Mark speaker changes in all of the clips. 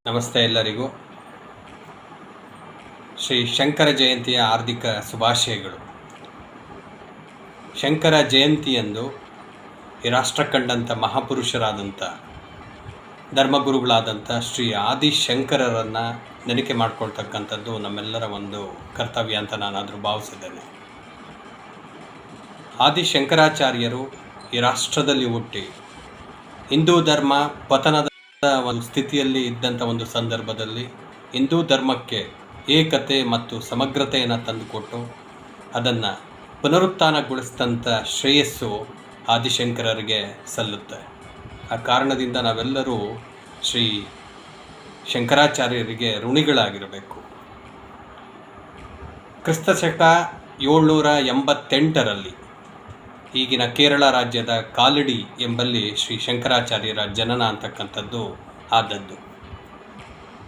Speaker 1: ನಮಸ್ತೆ ಎಲ್ಲರಿಗೂ. ಶ್ರೀ ಶಂಕರ ಜಯಂತಿಯ ಹಾರ್ದಿಕ ಶುಭಾಶಯಗಳು. ಶಂಕರ ಜಯಂತಿಯಂದು ಈ ರಾಷ್ಟ್ರ ಕಂಡಂಥ ಮಹಾಪುರುಷರಾದಂಥ ಧರ್ಮಗುರುಗಳಾದಂಥ ಶ್ರೀ ಆದಿಶಂಕರರನ್ನು ನೆನಪು ಮಾಡ್ಕೊಳ್ತಕ್ಕಂಥದ್ದು ನಮ್ಮೆಲ್ಲರ ಒಂದು ಕರ್ತವ್ಯ ಅಂತ ನಾನಾದರೂ ಭಾವಿಸಿದ್ದೇನೆ. ಆದಿಶಂಕರಾಚಾರ್ಯರು ಈ ರಾಷ್ಟ್ರದಲ್ಲಿ ಹುಟ್ಟಿ ಹಿಂದೂ ಧರ್ಮ ಪತನದ ಒಂದು ಸ್ಥಿತಿಯಲ್ಲಿ ಇದ್ದಂಥ ಒಂದು ಸಂದರ್ಭದಲ್ಲಿ ಹಿಂದೂ ಧರ್ಮಕ್ಕೆ ಏಕತೆ ಮತ್ತು ಸಮಗ್ರತೆಯನ್ನು ತಂದುಕೊಟ್ಟು ಅದನ್ನು ಪುನರುತ್ಥಾನಗೊಳಿಸಿದಂಥ ಶ್ರೇಯಸ್ಸು ಆದಿಶಂಕರರಿಗೆ ಸಲ್ಲುತ್ತೆ. ಆ ಕಾರಣದಿಂದ ನಾವೆಲ್ಲರೂ ಶ್ರೀ ಶಂಕರಾಚಾರ್ಯರಿಗೆ ಋಣಿಗಳಾಗಿರಬೇಕು. ಕ್ರಿಸ್ತಶಕ 788ರಲ್ಲಿ ಈಗಿನ ಕೇರಳ ರಾಜ್ಯದ ಕಾಲಡಿ ಎಂಬಲ್ಲಿ ಶ್ರೀ ಶಂಕರಾಚಾರ್ಯರ ಜನನ ಅಂತಕ್ಕಂಥದ್ದು ಆದದ್ದು.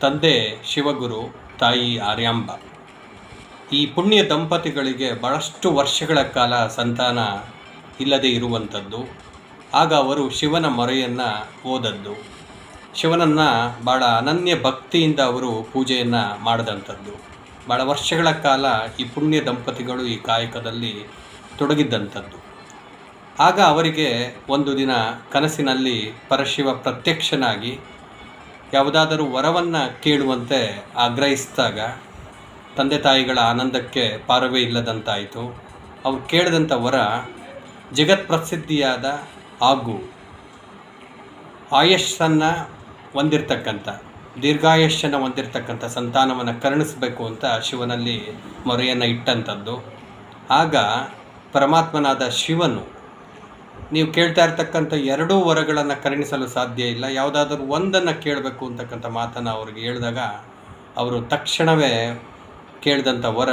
Speaker 1: ತಂದೆ ಶಿವಗುರು, ತಾಯಿ ಆರ್ಯಾಂಬ. ಈ ಪುಣ್ಯ ದಂಪತಿಗಳಿಗೆ ಬಹಳಷ್ಟು ವರ್ಷಗಳ ಕಾಲ ಸಂತಾನ ಇಲ್ಲದೆ ಇರುವಂಥದ್ದು. ಆಗ ಅವರು ಶಿವನ ಮೊರೆಯನ್ನು ಓದದ್ದು, ಶಿವನನ್ನು ಭಾಳ ಅನನ್ಯ ಭಕ್ತಿಯಿಂದ ಅವರು ಪೂಜೆಯನ್ನು ಮಾಡಿದಂಥದ್ದು. ಭಾಳ ವರ್ಷಗಳ ಕಾಲ ಈ ಪುಣ್ಯ ದಂಪತಿಗಳು ಈ ಕಾಯಕದಲ್ಲಿ ತೊಡಗಿದ್ದಂಥದ್ದು. ಆಗ ಅವರಿಗೆ ಒಂದು ದಿನ ಕನಸಿನಲ್ಲಿ ಪರಶಿವ ಪ್ರತ್ಯಕ್ಷನಾಗಿ ಯಾವುದಾದರೂ ವರವನ್ನು ಕೇಳುವಂತೆ ಆಗ್ರಹಿಸಿದಾಗ ತಂದೆ ತಾಯಿಗಳ ಆನಂದಕ್ಕೆ ಪಾರವೇ ಇಲ್ಲದಂತಾಯಿತು. ಅವರು ಕೇಳಿದಂಥ ವರ ಜಗತ್ಪ್ರಸಿದ್ಧಿಯಾದ ಹಾಗೂ ಆಯಸ್ಸನ್ನು ಹೊಂದಿರತಕ್ಕಂಥ ದೀರ್ಘಾಯಸ್ಸನ್ನು ಹೊಂದಿರತಕ್ಕಂಥ ಸಂತಾನವನ್ನು ಕರುಣಿಸಬೇಕು ಅಂತ ಶಿವನಲ್ಲಿ ಮೊರೆಯನ್ನು ಇಟ್ಟಂಥದ್ದು. ಆಗ ಪರಮಾತ್ಮನಾದ ಶಿವನು, ನೀವು ಕೇಳ್ತಾ ಇರ್ತಕ್ಕಂಥ ಎರಡೂ ವರಗಳನ್ನು ಕರುಣಿಸಲು ಸಾಧ್ಯ ಇಲ್ಲ, ಯಾವುದಾದ್ರೂ ಒಂದನ್ನು ಕೇಳಬೇಕು ಅಂತಕ್ಕಂಥ ಮಾತನ್ನು ಅವ್ರಿಗೆ ಹೇಳಿದಾಗ ಅವರು ತಕ್ಷಣವೇ ಕೇಳಿದಂಥ ವರ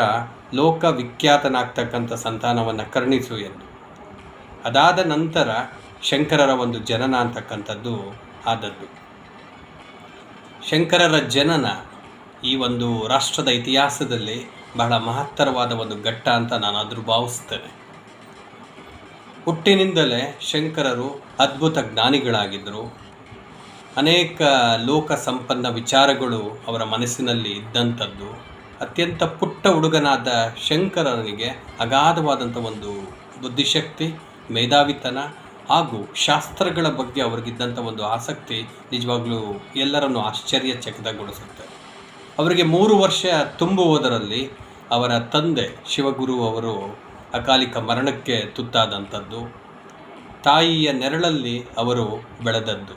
Speaker 1: ಲೋಕವಿಖ್ಯಾತನಾಗ್ತಕ್ಕಂಥ ಸಂತಾನವನ್ನು ಕರುಣಿಸು ಎಂದು. ಅದಾದ ನಂತರ ಶಂಕರರ ಒಂದು ಜನನ ಅಂತಕ್ಕಂಥದ್ದು ಆದದ್ದು. ಶಂಕರರ ಜನನ ಈ ಒಂದು ರಾಷ್ಟ್ರದ ಇತಿಹಾಸದಲ್ಲಿ ಬಹಳ ಮಹತ್ತರವಾದ ಒಂದು ಘಟ್ಟ ಅಂತ ನಾನಾದರೂ ಭಾವಿಸ್ತೇನೆ. ಹುಟ್ಟಿನಿಂದಲೇ ಶಂಕರರು ಅದ್ಭುತ ಜ್ಞಾನಿಗಳಾಗಿದ್ದರು. ಅನೇಕ ಲೋಕ ಸಂಪನ್ನ ವಿಚಾರಗಳು ಅವರ ಮನಸ್ಸಿನಲ್ಲಿ ಇದ್ದಂಥದ್ದು. ಅತ್ಯಂತ ಪುಟ್ಟ ಹುಡುಗನಾದ ಶಂಕರನಿಗೆ ಅಗಾಧವಾದಂಥ ಒಂದು ಬುದ್ಧಿಶಕ್ತಿ, ಮೇಧಾವಿತನ ಹಾಗೂ ಶಾಸ್ತ್ರಗಳ ಬಗ್ಗೆ ಅವರಿಗಿದ್ದಂಥ ಒಂದು ಆಸಕ್ತಿ ನಿಜವಾಗ್ಲೂ ಎಲ್ಲರನ್ನು ಆಶ್ಚರ್ಯಚಕಿತಗೊಳಿಸುತ್ತೆ. ಅವರಿಗೆ 3 ವರ್ಷ ತುಂಬುವುದರಲ್ಲಿ ಅವರ ತಂದೆ ಶಿವಗುರು ಅವರು ಅಕಾಲಿಕ ಮರಣಕ್ಕೆ ತುತ್ತಾದಂಥದ್ದು. ತಾಯಿಯ ನೆರಳಲ್ಲಿ ಅವರು ಬೆಳೆದದ್ದು.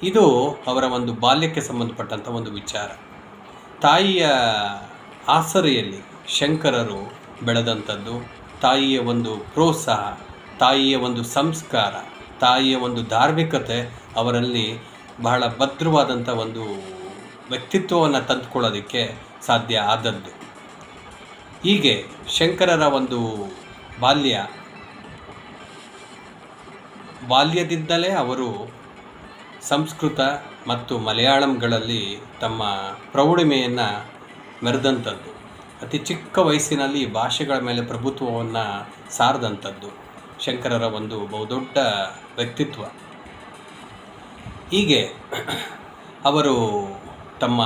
Speaker 1: ಇದು ಅವರ ಒಂದು ಬಾಲ್ಯಕ್ಕೆ ಸಂಬಂಧಪಟ್ಟಂಥ ಒಂದು ವಿಚಾರ. ತಾಯಿಯ ಆಸರೆಯಲ್ಲಿ ಶಂಕರರು ಬೆಳೆದಂಥದ್ದು. ತಾಯಿಯ ಒಂದು ಪ್ರೋತ್ಸಾಹ, ತಾಯಿಯ ಒಂದು ಸಂಸ್ಕಾರ, ತಾಯಿಯ ಒಂದು ಧಾರ್ಮಿಕತೆ ಅವರಲ್ಲಿ ಬಹಳ ಭದ್ರವಾದಂಥ ಒಂದು ವ್ಯಕ್ತಿತ್ವವನ್ನು ತಂದುಕೊಳ್ಳೋದಕ್ಕೆ ಸಾಧ್ಯ ಆದದ್ದು. ಹೀಗೆ ಶಂಕರರ ಒಂದು ಬಾಲ್ಯದಿಂದಲೇ ಅವರು ಸಂಸ್ಕೃತ ಮತ್ತು ಮಲಯಾಳಂಗಳಲ್ಲಿ ತಮ್ಮ ಪ್ರೌಢಿಮೆಯನ್ನು ಮೆರೆದಂಥದ್ದು. ಅತಿ ಚಿಕ್ಕ ವಯಸ್ಸಿನಲ್ಲಿ ಭಾಷೆಗಳ ಮೇಲೆ ಪ್ರಭುತ್ವವನ್ನು ಸಾರದಂಥದ್ದು ಶಂಕರರ ಒಂದು ಬಹುದೊಡ್ಡ ವ್ಯಕ್ತಿತ್ವ. ಹೀಗೆ ಅವರು ತಮ್ಮ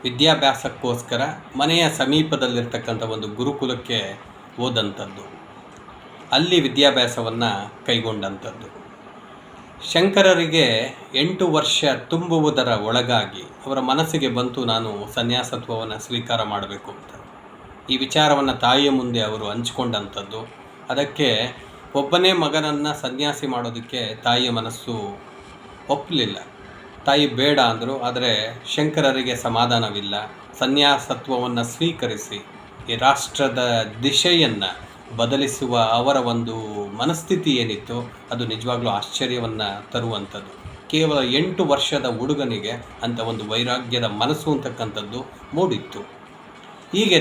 Speaker 1: ವಿದ್ಯಾಭ್ಯಾಸಕ್ಕೋಸ್ಕರ ಮನೆಯ ಸಮೀಪದಲ್ಲಿರ್ತಕ್ಕಂಥ ಒಂದು ಗುರುಕುಲಕ್ಕೆ ಹೋದಂಥದ್ದು. ಅಲ್ಲಿ ವಿದ್ಯಾಭ್ಯಾಸವನ್ನು ಕೈಗೊಂಡಂಥದ್ದು. ಶಂಕರರಿಗೆ 8 ವರ್ಷ ತುಂಬುವುದರ ಒಳಗಾಗಿ ಅವರ ಮನಸ್ಸಿಗೆ ಬಂತು, ನಾನು ಸನ್ಯಾಸತ್ವವನ್ನು ಸ್ವೀಕಾರ ಮಾಡಬೇಕು ಅಂತ. ಈ ವಿಚಾರವನ್ನು ತಾಯಿಯ ಮುಂದೆ ಅವರು ಹಂಚಿಕೊಂಡಂಥದ್ದು. ಅದಕ್ಕೆ ಒಬ್ಬನೇ ಮಗನನ್ನು ಸನ್ಯಾಸಿ ಮಾಡೋದಕ್ಕೆ ತಾಯಿಯ ಮನಸ್ಸು ಒಪ್ಪಲಿಲ್ಲ. ತಾಯಿ ಬೇಡ ಅಂದರು. ಆದರೆ ಶಂಕರರಿಗೆ ಸಮಾಧಾನವಿಲ್ಲ. ಸನ್ಯಾಸತ್ವವನ್ನು ಸ್ವೀಕರಿಸಿ ಈ ರಾಷ್ಟ್ರದ ದಿಶೆಯನ್ನು ಬದಲಿಸುವ ಅವರ ಒಂದು ಮನಸ್ಥಿತಿ ಏನಿತ್ತು ಅದು ನಿಜವಾಗ್ಲೂ ಆಶ್ಚರ್ಯವನ್ನು ತರುವಂಥದ್ದು. ಕೇವಲ 8 ವರ್ಷದ ಹುಡುಗನಿಗೆ ಅಂಥ ಒಂದು ವೈರಾಗ್ಯದ ಮನಸ್ಸು ಅಂತಕ್ಕಂಥದ್ದು ಮೂಡಿತ್ತು. ಹೀಗೆ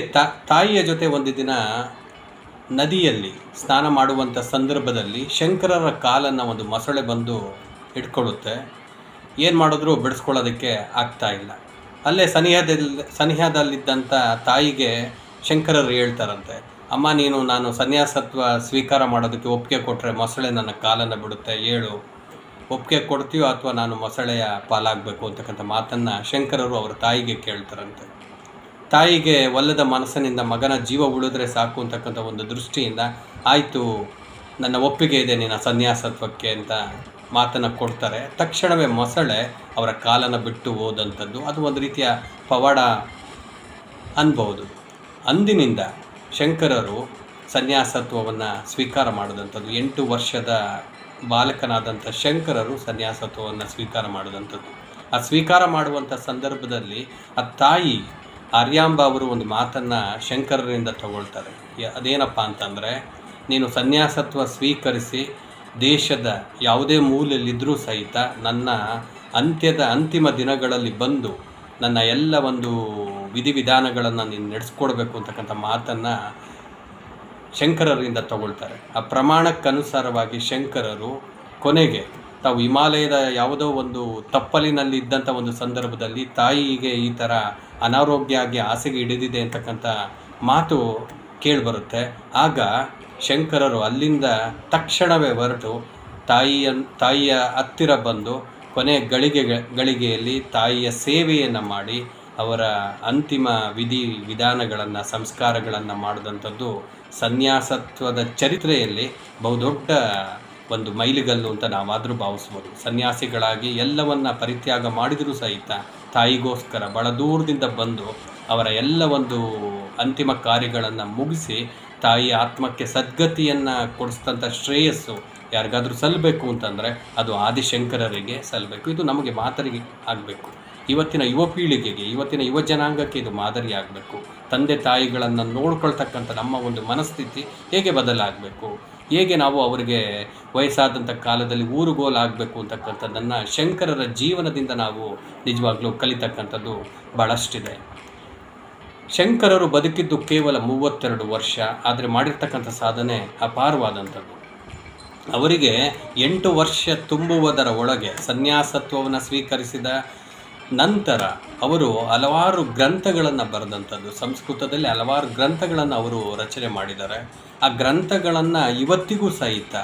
Speaker 1: ತಾಯಿಯ ಜೊತೆ ಒಂದು ದಿನ ನದಿಯಲ್ಲಿ ಸ್ನಾನ ಮಾಡುವಂಥ ಸಂದರ್ಭದಲ್ಲಿ ಶಂಕರರ ಕಾಲನ್ನು ಒಂದು ಮೊಸಳೆ ಬಂದು ಹಿಡ್ಕೊಳ್ಳುತ್ತೆ. ಏನು ಮಾಡಿದ್ರೂ ಬಿಡಿಸ್ಕೊಳ್ಳೋದಕ್ಕೆ ಆಗ್ತಾ ಇಲ್ಲ. ಅಲ್ಲೇ ಸನಿಹದಲ್ಲಿದ್ದಂಥ ತಾಯಿಗೆ ಶಂಕರರು ಹೇಳ್ತಾರಂತೆ, ಅಮ್ಮ ನೀನು ನಾನು ಸನ್ಯಾಸತ್ವ ಸ್ವೀಕಾರ ಮಾಡೋದಕ್ಕೆ ಒಪ್ಪಿಗೆ ಕೊಟ್ಟರೆ ಮೊಸಳೆ ನನ್ನ ಕಾಲನ್ನು ಬಿಡುತ್ತೆ, ಹೇಳು ಒಪ್ಪಿಗೆ ಕೊಡ್ತೀಯೋ ಅಥವಾ ನಾನು ಮೊಸಳೆಯ ಪಾಲಾಗಬೇಕು ಅಂತಕ್ಕಂಥ ಮಾತನ್ನು ಶಂಕರರು ಅವರ ತಾಯಿಗೆ ಕೇಳ್ತಾರಂತೆ. ತಾಯಿಗೆ ಒಲ್ಲದ ಮನಸ್ಸಿನಿಂದ ಮಗನ ಜೀವ ಉಳಿದ್ರೆ ಸಾಕು ಅಂತಕ್ಕಂಥ ಒಂದು ದೃಷ್ಟಿಯಿಂದ ಆಯಿತು, ನನ್ನ ಒಪ್ಪಿಗೆ ಇದೆ ನಿನ್ನ ಸನ್ಯಾಸತ್ವಕ್ಕೆ ಅಂತ ಮಾತನ್ನು ಕೊಡ್ತಾರೆ. ತಕ್ಷಣವೇ ಮೊಸಳೆ ಅವರ ಕಾಲನ್ನು ಬಿಟ್ಟು ಹೋದಂಥದ್ದು ಅದು ಒಂದು ರೀತಿಯ ಪವಾಡ ಅನ್ಬೋದು. ಅಂದಿನಿಂದ ಶಂಕರರು ಸನ್ಯಾಸತ್ವವನ್ನು ಸ್ವೀಕಾರ ಮಾಡಿದಂಥದ್ದು. 8 ವರ್ಷದ ಬಾಲಕನಾದಂಥ ಶಂಕರರು ಸನ್ಯಾಸತ್ವವನ್ನು ಸ್ವೀಕಾರ ಮಾಡಿದಂಥದ್ದು. ಆ ಸ್ವೀಕಾರ ಮಾಡುವಂಥ ಸಂದರ್ಭದಲ್ಲಿ ಆ ತಾಯಿ ಆರ್ಯಾಂಬ ಅವರು ಒಂದು ಮಾತನ್ನು ಶಂಕರರಿಂದ ತಗೊಳ್ತಾರೆ. ಅದೇನಪ್ಪ ಅಂತಂದರೆ, ನೀನು ಸನ್ಯಾಸತ್ವ ಸ್ವೀಕರಿಸಿ ದೇಶದ ಯಾವುದೇ ಮೂಲೆಯಲ್ಲಿದ್ದರೂ ಸಹಿತ ನನ್ನ ಅಂತಿಮ ದಿನಗಳಲ್ಲಿ ಬಂದು ನನ್ನ ಎಲ್ಲ ಒಂದು ವಿಧಿವಿಧಾನಗಳನ್ನು ನೀನು ನಡೆಸ್ಕೊಡ್ಬೇಕು ಅಂತಕ್ಕಂಥ ಮಾತನ್ನು ಶಂಕರರಿಂದ ತಗೊಳ್ತಾರೆ. ಆ ಪ್ರಮಾಣಕ್ಕನುಸಾರವಾಗಿ ಶಂಕರರು ಕೊನೆಗೆ ತಾವು ಹಿಮಾಲಯದ ಯಾವುದೋ ಒಂದು ತಪ್ಪಲಿನಲ್ಲಿ ಇದ್ದಂಥ ಒಂದು ಸಂದರ್ಭದಲ್ಲಿ ತಾಯಿಗೆ ಈ ಥರ ಅನಾರೋಗ್ಯ ಆಗಿ ಹಾಸಿಗೆ ಹಿಡಿದಿದೆ ಅಂತಕ್ಕಂಥ ಮಾತು ಕೇಳಿಬರುತ್ತೆ. ಆಗ ಶಂಕರರು ಅಲ್ಲಿಂದ ತಕ್ಷಣವೇ ಹೊರಟು ತಾಯಿಯ ಹತ್ತಿರ ಬಂದು ಕೊನೆಯ ಗಳಿಗೆಯಲ್ಲಿ ತಾಯಿಯ ಸೇವೆಯನ್ನು ಮಾಡಿ ಅವರ ಅಂತಿಮ ವಿಧಾನಗಳನ್ನು ಸಂಸ್ಕಾರಗಳನ್ನು ಮಾಡಿದಂಥದ್ದು ಸನ್ಯಾಸತ್ವದ ಚರಿತ್ರೆಯಲ್ಲಿ ಬಹುದೊಡ್ಡ ಒಂದು ಮೈಲಿಗಲ್ಲು ಅಂತ ನಾವಾದರೂ ಭಾವಿಸ್ಬೋದು. ಸನ್ಯಾಸಿಗಳಾಗಿ ಎಲ್ಲವನ್ನ ಪರಿತ್ಯಾಗ ಮಾಡಿದರೂ ಸಹಿತ ತಾಯಿಗೋಸ್ಕರ ಬಹಳ ದೂರದಿಂದ ಬಂದು ಅವರ ಎಲ್ಲ ಒಂದು ಅಂತಿಮ ಕಾರ್ಯಗಳನ್ನು ಮುಗಿಸಿ ತಾಯಿಯ ಆತ್ಮಕ್ಕೆ ಸದ್ಗತಿಯನ್ನು ಕೊಡಿಸಿದಂಥ ಶ್ರೇಯಸ್ಸು ಯಾರಿಗಾದರೂ ಸಲ್ಲಬೇಕು ಅಂತಂದರೆ ಅದು ಆದಿಶಂಕರರಿಗೆ ಸಲ್ಲಬೇಕು. ಇದು ನಮಗೆ ಮಾದರಿ ಆಗಬೇಕು. ಇವತ್ತಿನ ಯುವ ಪೀಳಿಗೆಗೆ, ಇವತ್ತಿನ ಯುವ ಜನಾಂಗಕ್ಕೆ ಇದು ಮಾದರಿ ಆಗಬೇಕು. ತಂದೆ ತಾಯಿಗಳನ್ನು ನೋಡ್ಕೊಳ್ತಕ್ಕಂಥ ನಮ್ಮ ಒಂದು ಮನಸ್ಥಿತಿ ಹೇಗೆ ಬದಲಾಗಬೇಕು, ಹೇಗೆ ನಾವು ಅವರಿಗೆ ವಯಸ್ಸಾದಂಥ ಕಾಲದಲ್ಲಿ ಊರುಗೋಲಾಗಬೇಕು ಅಂತಕ್ಕಂಥದ್ದನ್ನು ಶಂಕರರ ಜೀವನದಿಂದ ನಾವು ನಿಜವಾಗ್ಲೂ ಕಲಿತಕ್ಕಂಥದ್ದು ಭಾಳಷ್ಟಿದೆ. ಶಂಕರರು ಬದುಕಿದ್ದು ಕೇವಲ 32 ವರ್ಷ, ಆದರೆ ಮಾಡಿರ್ತಕ್ಕಂಥ ಸಾಧನೆ ಅಪಾರವಾದಂಥದ್ದು. ಅವರಿಗೆ 8 ವರ್ಷ ತುಂಬುವುದರ ಒಳಗೆ ಸನ್ಯಾಸತ್ವವನ್ನು ಸ್ವೀಕರಿಸಿದ ನಂತರ ಅವರು ಹಲವಾರು ಗ್ರಂಥಗಳನ್ನು ಬರೆದಂಥದ್ದು. ಸಂಸ್ಕೃತದಲ್ಲಿ ಹಲವಾರು ಗ್ರಂಥಗಳನ್ನು ಅವರು ರಚನೆ ಮಾಡಿದ್ದಾರೆ. ಆ ಗ್ರಂಥಗಳನ್ನು ಇವತ್ತಿಗೂ ಸಹಿತ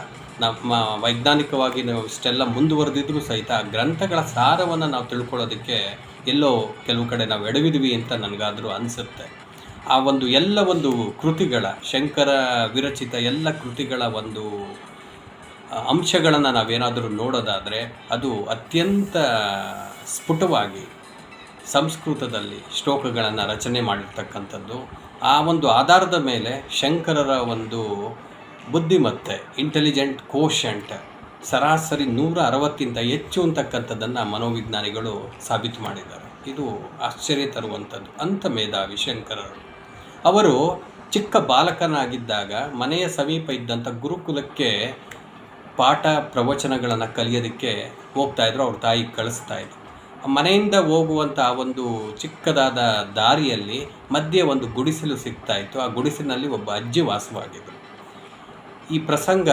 Speaker 1: ನಮ್ಮ ವೈಜ್ಞಾನಿಕವಾಗಿ ನಾವು ಇಷ್ಟೆಲ್ಲ ಮುಂದುವರೆದಿದ್ರೂ ಸಹಿತ ಆ ಗ್ರಂಥಗಳ ಸಾರವನ್ನು ನಾವು ತಿಳ್ಕೊಳ್ಳೋದಕ್ಕೆ ಎಲ್ಲೋ ಕೆಲವು ಕಡೆ ನಾವು ಎಡವಿದ್ವಿ ಅಂತ ನನಗಾದರೂ ಅನಿಸುತ್ತೆ. ಆ ಒಂದು ಎಲ್ಲ ಒಂದು ಕೃತಿಗಳ, ಶಂಕರ ವಿರಚಿತ ಎಲ್ಲ ಕೃತಿಗಳ ಒಂದು ಅಂಶಗಳನ್ನು ನಾವೇನಾದರೂ ನೋಡೋದಾದರೆ ಅದು ಅತ್ಯಂತ ಸ್ಫುಟವಾಗಿ ಸಂಸ್ಕೃತದಲ್ಲಿ ಶ್ಲೋಕಗಳನ್ನು ರಚನೆ ಮಾಡಿರ್ತಕ್ಕಂಥದ್ದು. ಆ ಒಂದು ಆಧಾರದ ಮೇಲೆ ಶಂಕರರ ಒಂದು ಬುದ್ಧಿಮತ್ತೆ, ಇಂಟೆಲಿಜೆಂಟ್ ಕೋಶಂಟ್ ಸರಾಸರಿ 160ಕ್ಕಿಂತ ಹೆಚ್ಚು ಅಂತಕ್ಕಂಥದ್ದನ್ನು ಮನೋವಿಜ್ಞಾನಿಗಳು ಸಾಬೀತು ಮಾಡಿದ್ದಾರೆ. ಇದು ಆಶ್ಚರ್ಯ ತರುವಂಥದ್ದು. ಅಂಥ ಮೇಧಾವಿ ಶಂಕರರು. ಅವರು ಚಿಕ್ಕ ಬಾಲಕನಾಗಿದ್ದಾಗ ಮನೆಯ ಸಮೀಪ ಇದ್ದಂಥ ಗುರುಕುಲಕ್ಕೆ ಪಾಠ ಪ್ರವಚನಗಳನ್ನು ಕಲಿಯೋದಕ್ಕೆ ಹೋಗ್ತಾಯಿದ್ರು. ಅವ್ರ ತಾಯಿ ಕಳಿಸ್ತಾಯಿದ್ರು. ಮನೆಯಿಂದ ಹೋಗುವಂಥ ಒಂದು ಚಿಕ್ಕದಾದ ದಾರಿಯಲ್ಲಿ ಮಧ್ಯೆ ಒಂದು ಗುಡಿಸಲು ಸಿಗ್ತಾಯಿತ್ತು. ಆ ಗುಡಿಸಿನಲ್ಲಿ ಒಬ್ಬ ಅಜ್ಜಿ ವಾಸವಾಗಿದ್ದರು. ಈ ಪ್ರಸಂಗ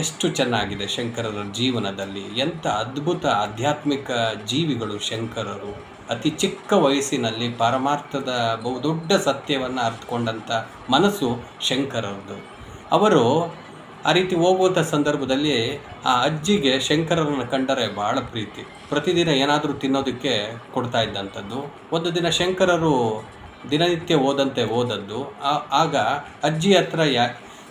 Speaker 1: ಎಷ್ಟು ಚೆನ್ನಾಗಿದೆ ಶಂಕರರ ಜೀವನದಲ್ಲಿ. ಎಂಥ ಅದ್ಭುತ ಆಧ್ಯಾತ್ಮಿಕ ಜೀವಿಗಳು ಶಂಕರರು. ಅತಿ ಚಿಕ್ಕ ವಯಸ್ಸಿನಲ್ಲಿ ಪಾರಮಾರ್ಥದ ಬಹುದೊಡ್ಡ ಸತ್ಯವನ್ನು ಅರ್ಥಕೊಂಡಂಥ ಮನಸ್ಸು ಶಂಕರರದು. ಅವರು ಆ ರೀತಿ ಹೋಗುವಂಥ ಸಂದರ್ಭದಲ್ಲಿ ಆ ಅಜ್ಜಿಗೆ ಶಂಕರರನ್ನು ಕಂಡರೆ ಭಾಳ ಪ್ರೀತಿ. ಪ್ರತಿದಿನ ಏನಾದರೂ ತಿನ್ನೋದಕ್ಕೆ ಕೊಡ್ತಾ ಇದ್ದಂಥದ್ದು. ಒಂದು ದಿನ ಶಂಕರರು ದಿನನಿತ್ಯ ಓದದ್ದು. ಆಗ ಅಜ್ಜಿ ಹತ್ರ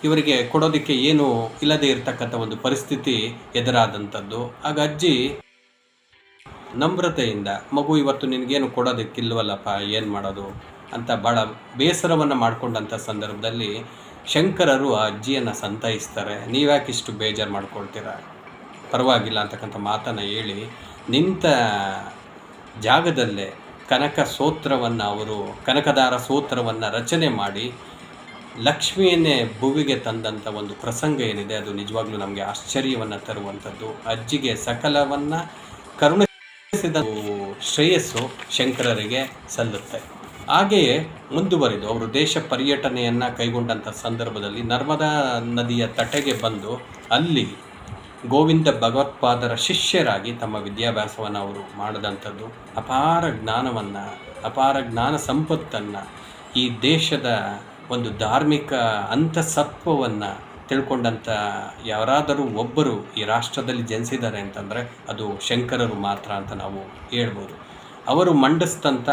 Speaker 1: ಇವರಿಗೆ ಕೊಡೋದಕ್ಕೆ ಏನು ಇಲ್ಲದೆ ಇರತಕ್ಕಂಥ ಒಂದು ಪರಿಸ್ಥಿತಿ ಎದುರಾದಂಥದ್ದು. ಆಗ ಅಜ್ಜಿ ನಮ್ರತೆಯಿಂದ, ಮಗು ಇವತ್ತು ನಿನಗೇನು ಕೊಡೋದಕ್ಕಿಲ್ವಲ್ಲಪ್ಪ, ಏನು ಮಾಡೋದು ಅಂತ ಭಾಳ ಬೇಸರವನ್ನು ಮಾಡಿಕೊಂಡಂಥ ಸಂದರ್ಭದಲ್ಲಿ ಶಂಕರರು ಆ ಅಜ್ಜಿಯನ್ನು ಸಂತೈಸ್ತಾರೆ. ನೀವ್ಯಾಕೆ ಇಷ್ಟು ಬೇಜಾರು ಮಾಡ್ಕೊಳ್ತೀರ, ಪರವಾಗಿಲ್ಲ ಅಂತಕ್ಕಂಥ ಮಾತನ್ನು ಹೇಳಿ ನಿಂತ ಜಾಗದಲ್ಲೇ ಕನಕದಾರ ಸ್ತೋತ್ರವನ್ನು ರಚನೆ ಮಾಡಿ ಲಕ್ಷ್ಮಿಯನ್ನೇ ಭುವಿಗೆ ತಂದಂಥ ಒಂದು ಪ್ರಸಂಗ ಏನಿದೆ ಅದು ನಿಜವಾಗ್ಲೂ ನಮಗೆ ಆಶ್ಚರ್ಯವನ್ನು ತರುವಂಥದ್ದು. ಅಜ್ಜಿಗೆ ಸಕಲವನ್ನು ಕರುಣಿಸಿದ ಶ್ರೇಯಸ್ಸು ಶಂಕರರಿಗೆ ಸಲ್ಲುತ್ತೆ. ಹಾಗೆಯೇ ಮುಂದುವರಿದು ಅವರು ದೇಶ ಪರ್ಯಟನೆಯನ್ನು ಕೈಗೊಂಡಂಥ ಸಂದರ್ಭದಲ್ಲಿ ನರ್ಮದಾ ನದಿಯ ತಟೆಗೆ ಬಂದು ಅಲ್ಲಿ ಗೋವಿಂದ ಭಗವತ್ಪಾದರ ಶಿಷ್ಯರಾಗಿ ತಮ್ಮ ವಿದ್ಯಾಭ್ಯಾಸವನ್ನು ಅವರು ಮಾಡಿದಂಥದ್ದು. ಅಪಾರ ಜ್ಞಾನ ಸಂಪತ್ತನ್ನು, ಈ ದೇಶದ ಒಂದು ಧಾರ್ಮಿಕ ಅಂತಸತ್ವವನ್ನು ತಿಳ್ಕೊಂಡಂಥ ಯಾರಾದರೂ ಒಬ್ಬರು ಈ ರಾಷ್ಟ್ರದಲ್ಲಿ ಜನಿಸಿದ್ದಾರೆ ಅಂತಂದರೆ ಅದು ಶಂಕರರು ಮಾತ್ರ ಅಂತ ನಾವು ಹೇಳ್ಬೋದು. ಅವರು ಮಂಡಿಸಿದಂಥ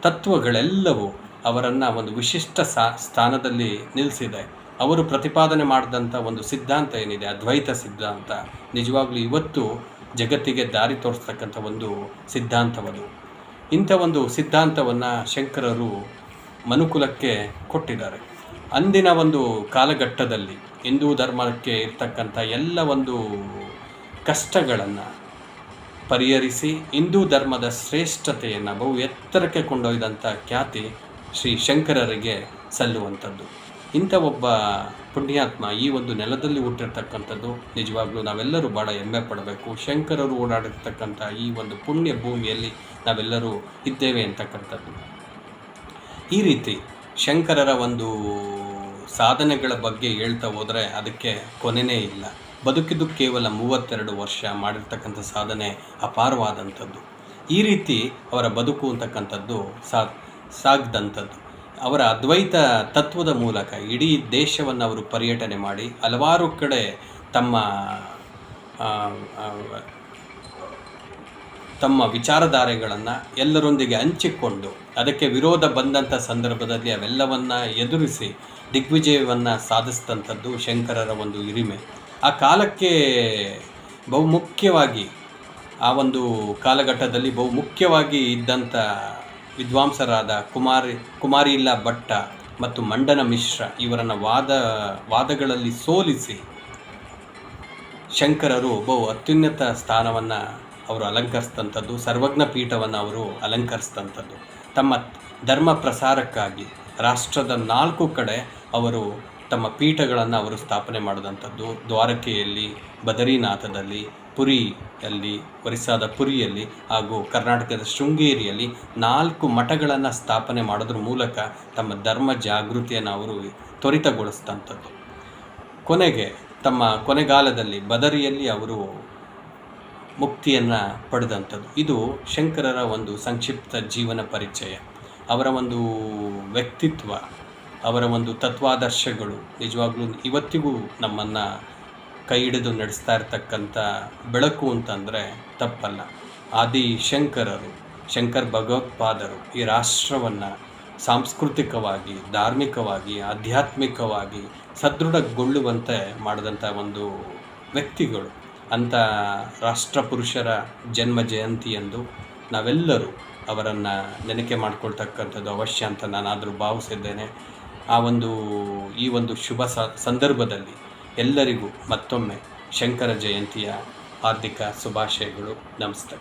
Speaker 1: ತತ್ವಗಳೆಲ್ಲವೂ ಅವರನ್ನು ಒಂದು ವಿಶಿಷ್ಟ ಸ್ಥಾನದಲ್ಲಿ ನಿಲ್ಲಿಸಿದೆ. ಅವರು ಪ್ರತಿಪಾದನೆ ಮಾಡಿದಂಥ ಒಂದು ಸಿದ್ಧಾಂತ ಏನಿದೆ, ಅದ್ವೈತ ಸಿದ್ಧಾಂತ, ನಿಜವಾಗ್ಲೂ ಇವತ್ತು ಜಗತ್ತಿಗೆ ದಾರಿ ತೋರಿಸ್ತಕ್ಕಂಥ ಒಂದು ಸಿದ್ಧಾಂತವದು. ಇಂಥ ಒಂದು ಸಿದ್ಧಾಂತವನ್ನು ಶಂಕರರು ಮನುಕುಲಕ್ಕೆ ಕೊಟ್ಟಿದ್ದಾರೆ. ಅಂದಿನ ಒಂದು ಕಾಲಘಟ್ಟದಲ್ಲಿ ಹಿಂದೂ ಧರ್ಮಕ್ಕೆ ಇರ್ತಕ್ಕಂಥ ಎಲ್ಲ ಒಂದು ಕಷ್ಟಗಳನ್ನು ಪರಿಹರಿಸಿ ಹಿಂದೂ ಧರ್ಮದ ಶ್ರೇಷ್ಠತೆಯನ್ನು ಬಹು ಎತ್ತರಕ್ಕೆ ಕೊಂಡೊಯ್ದಂಥ ಖ್ಯಾತಿ ಶ್ರೀ ಶಂಕರರಿಗೆ ಸಲ್ಲುವಂಥದ್ದು. ಇಂಥ ಒಬ್ಬ ಪುಣ್ಯಾತ್ಮ ಈ ಒಂದು ನೆಲದಲ್ಲಿ ಹುಟ್ಟಿರ್ತಕ್ಕಂಥದ್ದು ನಿಜವಾಗ್ಲೂ ನಾವೆಲ್ಲರೂ ಭಾಳ ಹೆಮ್ಮೆ ಪಡಬೇಕು. ಶಂಕರರು ಓಡಾಡಿರ್ತಕ್ಕಂಥ ಈ ಒಂದು ಪುಣ್ಯ ಭೂಮಿಯಲ್ಲಿ ನಾವೆಲ್ಲರೂ ಇದ್ದೇವೆ ಅಂತಕ್ಕಂಥದ್ದು. ಈ ರೀತಿ ಶಂಕರರ ಒಂದು ಸಾಧನೆಗಳ ಬಗ್ಗೆ ಹೇಳ್ತಾ ಹೋದರೆ ಅದಕ್ಕೆ ಕೊನೆಯೇ ಇಲ್ಲ. ಬದುಕಿದ್ದು ಕೇವಲ 32 ವರ್ಷ, ಮಾಡಿರ್ತಕ್ಕಂಥ ಸಾಧನೆ ಅಪಾರವಾದಂಥದ್ದು. ಈ ರೀತಿ ಅವರ ಬದುಕು ಅಂತಕ್ಕಂಥದ್ದು ಸಾಗ್ದಂಥದ್ದು. ಅವರ ಅದ್ವೈತ ತತ್ವದ ಮೂಲಕ ಇಡೀ ದೇಶವನ್ನು ಅವರು ಪರ್ಯಟನೆ ಮಾಡಿ ಹಲವಾರು ಕಡೆ ತಮ್ಮ ವಿಚಾರಧಾರೆಗಳನ್ನು ಎಲ್ಲರೊಂದಿಗೆ ಹಂಚಿಕೊಂಡು ಅದಕ್ಕೆ ವಿರೋಧ ಬಂದಂಥ ಸಂದರ್ಭದಲ್ಲಿ ಅವೆಲ್ಲವನ್ನು ಎದುರಿಸಿ ದಿಗ್ವಿಜಯವನ್ನು ಸಾಧಿಸಿದಂಥದ್ದು ಶಂಕರರ ಒಂದು ಹಿರಿಮೆ. ಆ ಕಾಲಕ್ಕೆ ಬಹುಮುಖ್ಯವಾಗಿ ಆ ಒಂದು ಕಾಲಘಟ್ಟದಲ್ಲಿ ಬಹುಮುಖ್ಯವಾಗಿ ಇದ್ದಂಥ ವಿದ್ವಾಂಸರಾದ ಕುಮಾರಿಲ್ಲ ಭಟ್ಟ ಮತ್ತು ಮಂಡನ ಮಿಶ್ರ ಇವರನ್ನು ವಾದಗಳಲ್ಲಿ ಸೋಲಿಸಿ ಶಂಕರರು ಬಹು ಅತ್ಯುನ್ನತ ಸ್ಥಾನವನ್ನು ಅವರು ಅಲಂಕರಿಸಿದಂಥದ್ದು, ಸರ್ವಜ್ಞ ಪೀಠವನ್ನು ಅವರು ಅಲಂಕರಿಸಿದಂಥದ್ದು. ತಮ್ಮ ಧರ್ಮ ಪ್ರಸಾರಕ್ಕಾಗಿ ರಾಷ್ಟ್ರದ 4 ಕಡೆ ಅವರು ತಮ್ಮ ಪೀಠಗಳನ್ನು ಅವರು ಸ್ಥಾಪನೆ ಮಾಡಿದಂಥದ್ದು. ದ್ವಾರಕೆಯಲ್ಲಿ, ಬದರಿನಾಥದಲ್ಲಿ, ಪುರಿಯಲ್ಲಿ, ಒರಿಸ್ಸಾದ ಪುರಿಯಲ್ಲಿ ಹಾಗೂ ಕರ್ನಾಟಕದ ಶೃಂಗೇರಿಯಲ್ಲಿ 4 ಮಠಗಳನ್ನು ಸ್ಥಾಪನೆ ಮಾಡೋದ್ರ ಮೂಲಕ ತಮ್ಮ ಧರ್ಮ ಜಾಗೃತಿಯನ್ನು ಅವರು ತ್ವರಿತಗೊಳಿಸಿದಂಥದ್ದು. ಕೊನೆಗೆ ತಮ್ಮ ಕೊನೆಗಾಲದಲ್ಲಿ ಬದರಿಯಲ್ಲಿ ಅವರು ಮುಕ್ತಿಯನ್ನು ಪಡೆದಂಥದ್ದು. ಇದು ಶಂಕರರ ಒಂದು ಸಂಕ್ಷಿಪ್ತ ಜೀವನ ಪರಿಚಯ. ಅವರ ಒಂದು ವ್ಯಕ್ತಿತ್ವ, ಅವರ ಒಂದು ತತ್ವಾದರ್ಶಗಳು ನಿಜವಾಗ್ಲೂ ಇವತ್ತಿಗೂ ನಮ್ಮನ್ನು ಕೈ ಹಿಡಿದು ನಡೆಸ್ತಾ ಇರ್ತಕ್ಕಂಥ ಬೆಳಕು ಅಂತಂದರೆ ತಪ್ಪಲ್ಲ. ಆದಿ ಶಂಕರ ಭಗವತ್ಪಾದರು ಈ ರಾಷ್ಟ್ರವನ್ನು ಸಾಂಸ್ಕೃತಿಕವಾಗಿ, ಧಾರ್ಮಿಕವಾಗಿ, ಆಧ್ಯಾತ್ಮಿಕವಾಗಿ ಸದೃಢಗೊಳ್ಳುವಂತೆ ಮಾಡಿದಂಥ ಒಂದು ವ್ಯಕ್ತಿಗಳು. ಅಂಥ ರಾಷ್ಟ್ರಪುರುಷರ ಜನ್ಮ ಜಯಂತಿಯಂದು ನಾವೆಲ್ಲರೂ ಅವರನ್ನು ನೆನಪು ಮಾಡ್ಕೊಳ್ತಕ್ಕಂಥದ್ದು ಅವಶ್ಯ ಅಂತ ನಾನಾದರೂ ಭಾವಿಸಿದ್ದೇನೆ. ಈ ಒಂದು ಶುಭ ಸಂದರ್ಭದಲ್ಲಿ ಎಲ್ಲರಿಗೂ ಮತ್ತೊಮ್ಮೆ ಶಂಕರ ಜಯಂತಿಯ ಹಾರ್ದಿಕ ಶುಭಾಶಯಗಳು. ನಮಸ್ತೆ.